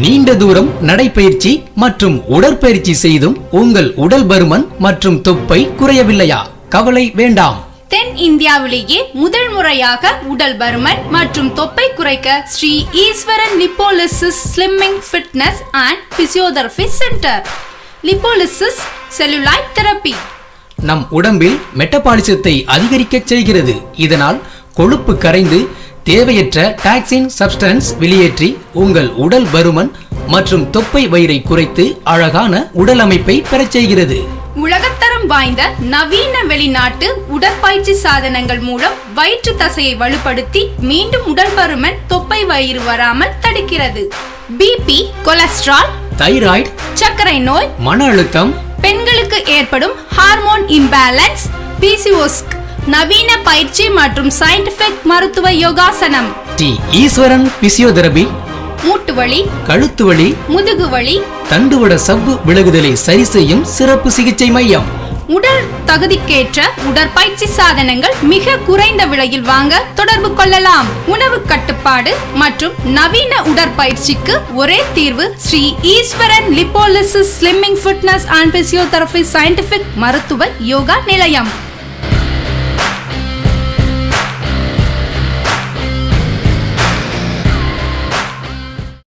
நீண்ட தூரம் நடைப்பயிற்சி மற்றும் உடற்பயிற்சி செய்தும் உங்கள் உடல் பருமன் மற்றும் தொப்பை குறையவில்லையா? கவலை வேண்டாம். தென் இந்தியாவிலேயே முதல் முறையாக உடல் பருமன் மற்றும் தொப்பை குறைக்க Shri Eswaran lipolysis slimming fitness and physiotherapy centre. Lipolysis celluloid therapy நம் உடம்பில் மெட்டபாலிசத்தை அதிகரிக்க செய்கிறது. இதனால் கொழுப்பு கரைந்து தேவையற்ற டாக்ஸின் சப்ஸ்டன்ஸ் வெளியேற்றி உங்கள் உடல் பருமன் மற்றும் தொப்பை வயிறை குறைத்து அழகான உடல் அமைப்பை பெறச் செய்கிறது. உலகத்தரம் வாய்ந்த நவீன வெளிநாட்டு உடற்பயிற்சி சாதனங்கள் மூலம் வயிற்று தசையை வலுப்படுத்தி மீண்டும் உடல் பருமன் தொப்பை வயிறு வராமல் தடுக்கிறது. பிபி, கொலஸ்ட்ரால், தைராய்டு, சர்க்கரை நோய், மன அழுத்தம், பெண்களுக்கு ஏற்படும் ஹார்மோன் இம்பேலன்ஸ், PCOS நவீன பயிற்சி மற்றும் சயின்டிபிக் மருத்துவ யோகாசனம். ஸ்ரீ ஈஸ்வரன் பிசியோதெரபி மூட்டு வலி, கழுத்து வலி, முதுகு வலி, தண்டுவட சவ்வு விலகுதலை சரி செய்யும் சிறப்பு சிகிச்சை மையம். உடல் தகுதிக்கேற்ற உடற்பயிற்சி சாதனங்கள் மிக குறைந்த விலையில் வாங்க தொடர்பு கொள்ளலாம். உணவு கட்டுப்பாடு மற்றும் நவீன உடற்பயிற்சிக்கு ஒரே தீர்வு Shri Eswaran lipolysis slimming fitness and physiotherapy scientific மருத்துவ யோகா நிலையம்.